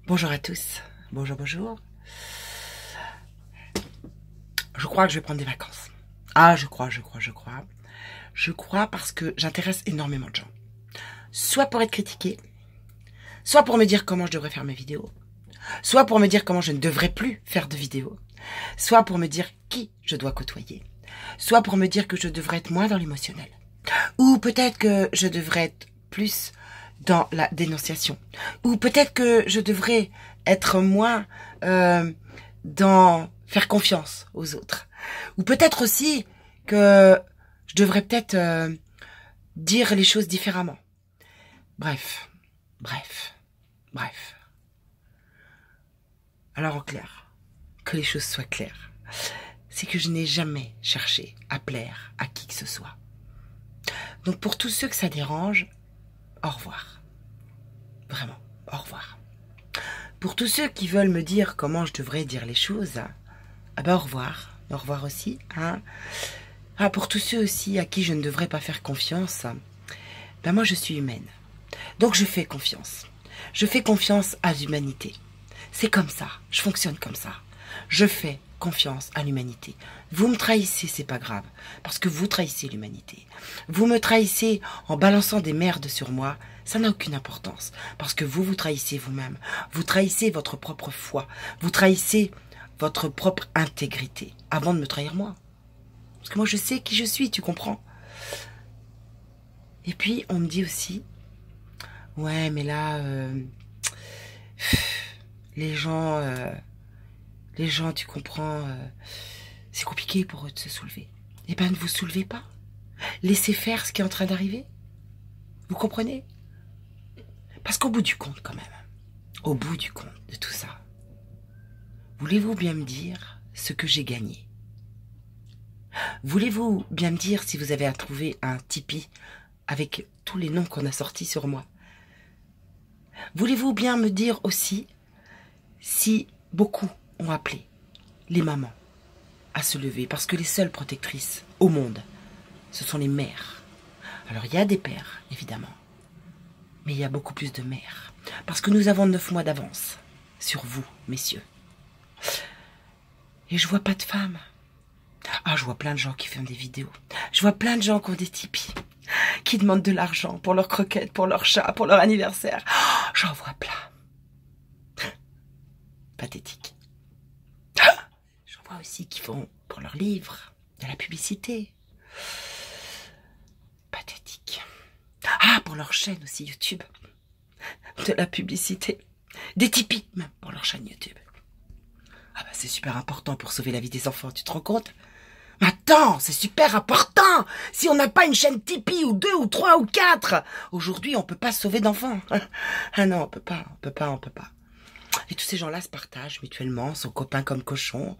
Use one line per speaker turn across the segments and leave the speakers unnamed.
Bonjour à tous. Bonjour, bonjour. Je crois que je vais prendre des vacances. Ah, je crois. Je crois parce que j'intéresse énormément de gens. Soit pour être critiqué, soit pour me dire comment je devrais faire mes vidéos, soit pour me dire comment je ne devrais plus faire de vidéos, soit pour me dire qui je dois côtoyer, soit pour me dire que je devrais être moins dans l'émotionnel, ou peut-être que je devrais être plus dans la dénonciation, ou peut-être que je devrais être moins dans faire confiance aux autres, ou peut-être aussi que je devrais peut-être dire les choses différemment. Bref. Alors en clair, que les choses soient claires, c'est que je n'ai jamais cherché à plaire à qui que ce soit. Donc pour tous ceux que ça dérange, au revoir. Vraiment, au revoir. Pour tous ceux qui veulent me dire comment je devrais dire les choses, ah ben au revoir. Au revoir aussi. Hein. Ah, pour tous ceux aussi à qui je ne devrais pas faire confiance, ben moi je suis humaine. Donc je fais confiance. Je fais confiance à l'humanité. C'est comme ça, je fonctionne comme ça. Je fais confiance à l'humanité. Vous me trahissez, c'est pas grave, parce que vous trahissez l'humanité. Vous me trahissez en balançant des merdes sur moi, ça n'a aucune importance, parce que vous trahissez vous-même. Vous trahissez votre propre foi. Vous trahissez votre propre intégrité, avant de me trahir moi. Parce que moi je sais qui je suis, tu comprends? Et puis on me dit aussi, ouais mais là, les gens, tu comprends, c'est compliqué pour eux de se soulever. Eh ben, ne vous soulevez pas. Laissez faire ce qui est en train d'arriver. Vous comprenez? Parce qu'au bout du compte, quand même, au bout du compte de tout ça, voulez-vous bien me dire ce que j'ai gagné? Voulez-vous bien me dire si vous avez à trouver un Tipeee avec tous les noms qu'on a sortis sur moi? Voulez-vous bien me dire aussi si beaucoup ont appelé les mamans à se lever, parce que les seules protectrices au monde, ce sont les mères. Alors il y a des pères, évidemment, mais il y a beaucoup plus de mères, parce que nous avons 9 mois d'avance sur vous, messieurs. Et je vois pas de femmes. Ah, je vois plein de gens qui font des vidéos. Je vois plein de gens qui ont des Tipeee, qui demandent de l'argent pour leurs croquettes, pour leur chat, pour leur anniversaire. Oh, j'en vois plein. Pathétique. J'en vois aussi qui font pour leurs livres de la publicité. Pathétique. Ah, pour leur chaîne aussi YouTube. De la publicité. Des Tipeee même pour leur chaîne YouTube. Ah bah c'est super important pour sauver la vie des enfants, tu te rends compte? Mais attends, c'est super important. Si on n'a pas une chaîne Tipeee ou 2 ou 3 ou 4, aujourd'hui on peut pas sauver d'enfants. Ah non, on peut pas. Et tous ces gens-là se partagent mutuellement, sont copains comme cochons,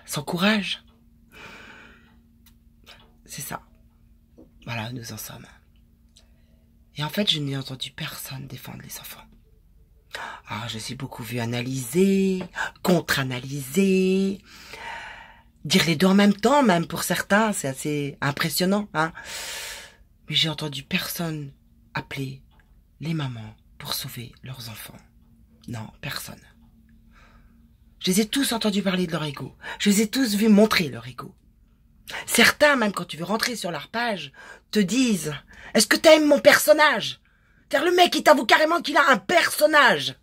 s'encouragent. C'est ça. Voilà, nous en sommes. Et en fait, je n'ai entendu personne défendre les enfants. Ah, je suis beaucoup vu analyser, contre-analyser, dire les deux en même temps, même pour certains, c'est assez impressionnant, hein. Mais j'ai entendu personne appeler les mamans pour sauver leurs enfants. Non, personne. Je les ai tous entendus parler de leur ego. Je les ai tous vus montrer leur ego. Certains, même quand tu veux rentrer sur leur page, te disent « Est-ce que t'aimes mon personnage ?» C'est-à-dire le mec, il t'avoue carrément qu'il a un personnage.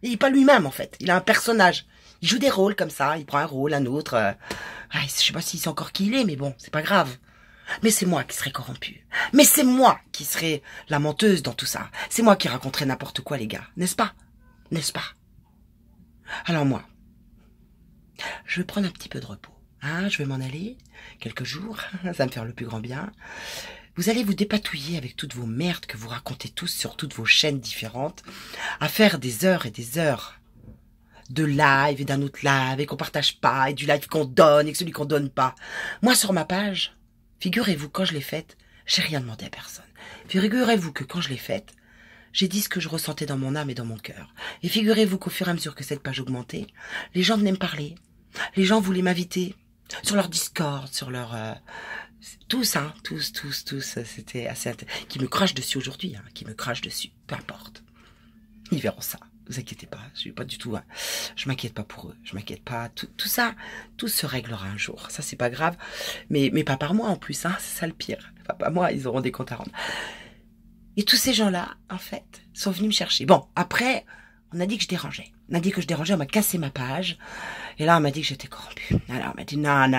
Il n'est pas lui-même, en fait. Il a un personnage. Il joue des rôles comme ça. Il prend un rôle, un autre. Je sais pas s'il sait encore qui il est, mais bon, c'est pas grave. Mais c'est moi qui serais corrompue. Mais c'est moi qui serais la menteuse dans tout ça. C'est moi qui raconterais n'importe quoi, les gars. N'est-ce pas? N'est-ce pas? Alors moi, je vais prendre un petit peu de repos. Hein, je vais m'en aller quelques jours. Ça va me faire le plus grand bien. Vous allez vous dépatouiller avec toutes vos merdes que vous racontez tous sur toutes vos chaînes différentes, à faire des heures et des heures de live et d'un autre live et qu'on partage pas, et du live qu'on donne et que celui qu'on donne pas. Moi, sur ma page, figurez-vous, quand je l'ai faite, j'ai rien demandé à personne. Figurez-vous que quand je l'ai faite, j'ai dit ce que je ressentais dans mon âme et dans mon cœur. Et figurez-vous qu'au fur et à mesure que cette page augmentait, les gens venaient me parler. Les gens voulaient m'inviter sur leur Discord, sur leur... tous, c'était assez... qui me crachent dessus aujourd'hui, hein, qui me crachent dessus, peu importe. Ils verront ça. Vous inquiétez pas, je suis pas du tout, hein. Je m'inquiète pas pour eux, je m'inquiète pas. Tout ça, tout se réglera un jour. Ça, c'est pas grave. Mais pas par moi en plus, hein. C'est ça le pire. Pas par moi, ils auront des comptes à rendre. Et tous ces gens-là, en fait, sont venus me chercher. Bon, après, on a dit que je dérangeais. On a dit que je dérangeais, on m'a cassé ma page. Et là, on m'a dit que j'étais corrompue. Alors, on m'a dit, non,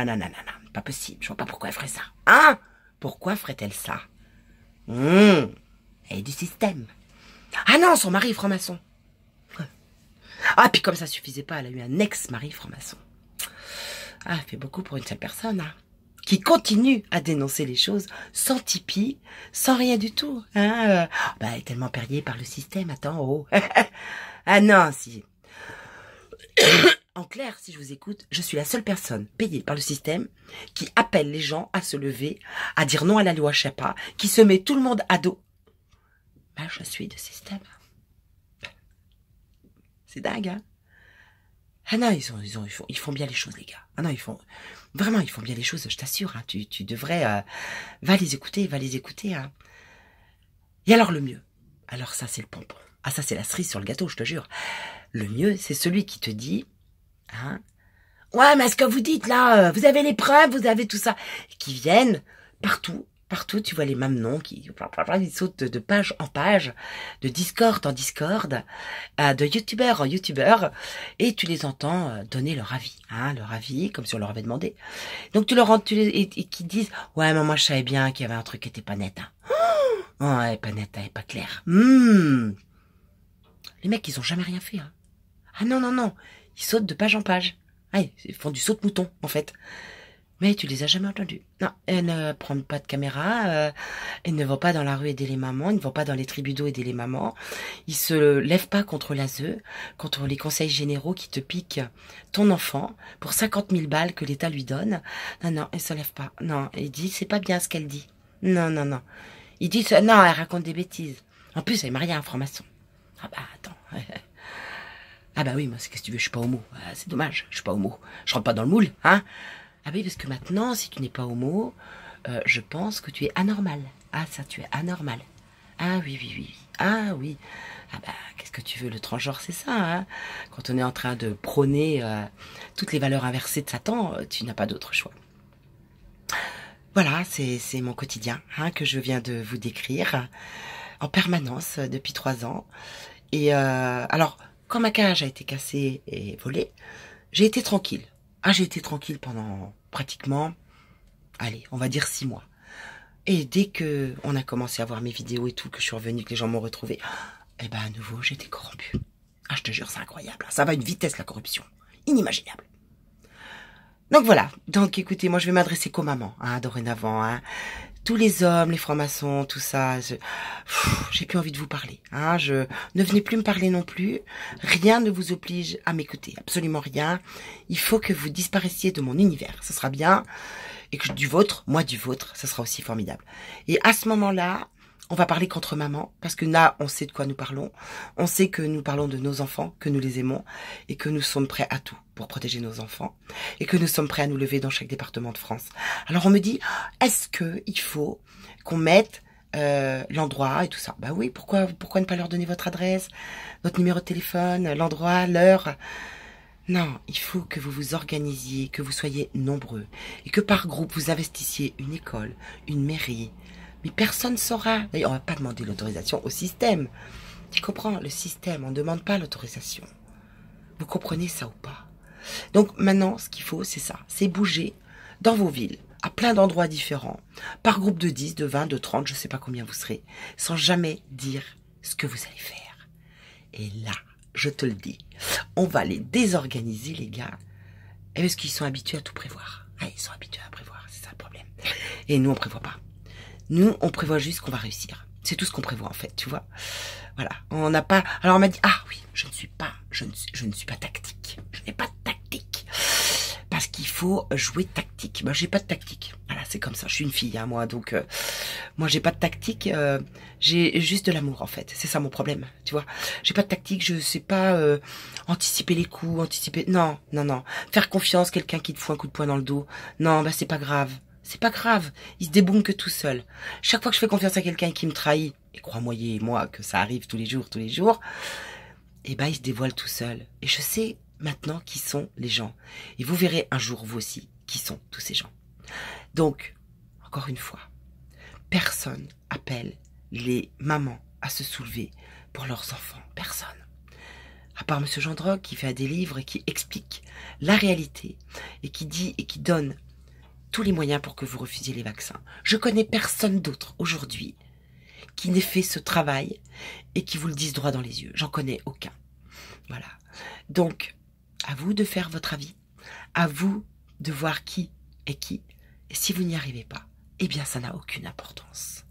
pas possible. Je vois pas pourquoi elle ferait ça. Hein? Pourquoi ferait-elle ça? Elle est du système. Ah non, son mari est franc-maçon. Ah, puis comme ça suffisait pas, elle a eu un ex-mari franc-maçon. Ah, elle fait beaucoup pour une seule personne, hein, qui continue à dénoncer les choses sans Tipeee, sans rien du tout. Hein, elle est tellement payée par le système, attends, oh. Ah non, si... En clair, si je vous écoute, je suis la seule personne payée par le système qui appelle les gens à se lever, à dire non à la loi Chapa, qui se met tout le monde à dos. Ben, je suis de système. C'est dingue, hein? Ah non, ils font bien les choses, les gars. Ah non, ils font bien les choses, je t'assure. Hein, tu devrais... va les écouter, hein. Et alors le mieux? Alors ça, c'est le pompon. Ah, ça, c'est la cerise sur le gâteau, je te jure. Le mieux, c'est celui qui te dit... Hein, ouais, mais ce que vous dites, là, vous avez les preuves, vous avez tout ça. Qui viennent partout, tu vois les mamelons qui ils sautent de page en page, de Discord en Discord, de youtubeur en youtubeur, et tu les entends donner leur avis, hein, comme si on leur avait demandé. Donc tu leur rends, et qui disent, ouais, mais moi je savais bien qu'il y avait un truc qui était pas net, hein. Oh, ouais, pas net, hein, pas clair. Les mecs, ils ont jamais rien fait, hein. Ah non, ils sautent de page en page. Ah, ils font du saute-mouton, en fait. Mais tu les as jamais entendus. Non, elles ne prennent pas de caméra, elles ne vont pas dans la rue aider les mamans, ils ne vont pas dans les tribunaux aider les mamans, ils se lèvent pas contre l'ASE, contre les conseils généraux qui te piquent ton enfant pour 50 000 balles que l'État lui donne. Non, elles se lèvent pas. Non, ils disent, c'est pas bien ce qu'elle dit. Non. Ils disent, non, elle raconte des bêtises. En plus, elle est mariée à un franc-maçon. Ah bah, attends. Ah bah oui, moi, qu'est-ce que tu veux, je suis pas homo. C'est dommage, je suis pas homo. Je rentre pas dans le moule, hein. Ah oui, parce que maintenant, si tu n'es pas homo, je pense que tu es anormal. Ah ça, tu es anormal. Ah oui. Ah oui. Ah bah, qu'est-ce que tu veux, le transgenre, c'est ça, hein. Quand on est en train de prôner toutes les valeurs inversées de Satan, tu n'as pas d'autre choix. Voilà, c'est mon quotidien, hein, que je viens de vous décrire en permanence depuis 3 ans. Et alors... Quand ma cage a été cassée et volée, j'ai été tranquille. Ah, j'ai été tranquille pendant pratiquement, allez, on va dire 6 mois. Et dès que on a commencé à voir mes vidéos et tout, que je suis revenue, que les gens m'ont retrouvée, eh ben à nouveau, j'ai été corrompue. Ah, je te jure, c'est incroyable. Ça va à une vitesse, la corruption. Inimaginable. Donc voilà. Donc écoutez, moi je vais m'adresser qu'aux mamans, hein, dorénavant, hein. Tous les hommes, les francs-maçons, tout ça, j'ai plus envie de vous parler. Hein, ne venez plus me parler non plus. Rien ne vous oblige à m'écouter, absolument rien. Il faut que vous disparaissiez de mon univers, ce sera bien. Et que du vôtre, moi du vôtre, ce sera aussi formidable. Et à ce moment-là, on va parler contre maman, parce que là, on sait de quoi nous parlons. On sait que nous parlons de nos enfants, que nous les aimons, et que nous sommes prêts à tout pour protéger nos enfants, et que nous sommes prêts à nous lever dans chaque département de France. Alors on me dit, est-ce que il faut qu'on mette l'endroit et tout ça? Bah oui, pourquoi ne pas leur donner votre adresse, votre numéro de téléphone, l'endroit, l'heure? Non, il faut que vous vous organisiez, que vous soyez nombreux, et que par groupe vous investissiez une école, une mairie. Mais personne ne saura. D'ailleurs, on va pas demander l'autorisation au système. Tu comprends? Le système, on ne demande pas l'autorisation. Vous comprenez ça ou pas? Donc maintenant, ce qu'il faut, c'est ça. C'est bouger dans vos villes, à plein d'endroits différents, par groupe de 10, de 20, de 30, je sais pas combien vous serez, sans jamais dire ce que vous allez faire. Et là, je te le dis, on va les désorganiser, les gars. Et parce qu'ils sont habitués à tout prévoir. Ah, ils sont habitués à prévoir, c'est ça le problème. Et nous, on prévoit pas. Nous, on prévoit juste qu'on va réussir. C'est tout ce qu'on prévoit, en fait, tu vois. Voilà. On n'a pas... Alors, on m'a dit, ah oui, je ne suis pas tactique. Je n'ai pas de tactique. Parce qu'il faut jouer tactique. Ben, j'ai pas de tactique. Voilà, c'est comme ça. Je suis une fille, hein, moi. Donc, moi, j'ai pas de tactique. J'ai juste de l'amour, en fait. C'est ça mon problème, tu vois. J'ai pas de tactique. Je sais pas anticiper les coups, Non. Faire confiance, quelqu'un qui te fout un coup de poing dans le dos. Non, bah, c'est pas grave. C'est pas grave, il se déboule que tout seul. Chaque fois que je fais confiance à quelqu'un qui me trahit, et crois-moi que ça arrive tous les jours, et ben il se dévoile tout seul. Et je sais maintenant qui sont les gens. Et vous verrez un jour, vous aussi, qui sont tous ces gens. Donc, encore une fois, personne appelle les mamans à se soulever pour leurs enfants. Personne. À part Monsieur Gendroc qui fait des livres et qui explique la réalité et qui dit et qui donne tous les moyens pour que vous refusiez les vaccins. Je connais personne d'autre aujourd'hui qui n'ait fait ce travail et qui vous le dise droit dans les yeux. J'en connais aucun. Voilà. Donc, à vous de faire votre avis. À vous de voir qui est qui. Et si vous n'y arrivez pas, eh bien ça n'a aucune importance.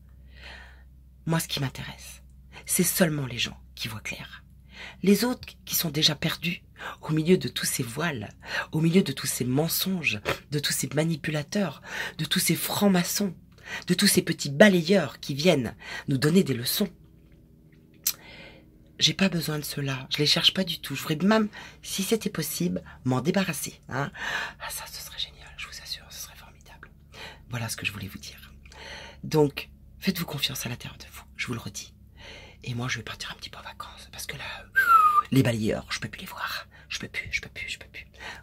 Moi, ce qui m'intéresse, c'est seulement les gens qui voient clair. Les autres qui sont déjà perdus au milieu de tous ces voiles, au milieu de tous ces mensonges, de tous ces manipulateurs, de tous ces francs-maçons, de tous ces petits balayeurs qui viennent nous donner des leçons. J'ai pas besoin de cela, je les cherche pas du tout. Je ferais même, si c'était possible, m'en débarrasser. Hein. Ah ça, ce serait génial, je vous assure, ce serait formidable. Voilà ce que je voulais vous dire. Donc, faites-vous confiance à l'intérieur de vous, je vous le redis. Et moi, je vais partir un petit peu en vacances, parce que là, les balayeurs, je peux plus les voir. Je peux plus.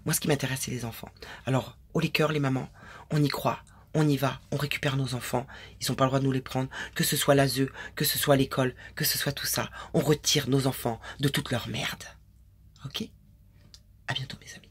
Moi, ce qui m'intéresse, c'est les enfants. Alors, haut les cœurs, les mamans, on y croit, on y va, on récupère nos enfants. Ils n'ont pas le droit de nous les prendre, que ce soit l'ASE, que ce soit l'école, que ce soit tout ça. On retire nos enfants de toute leur merde. Ok ? À bientôt, mes amis.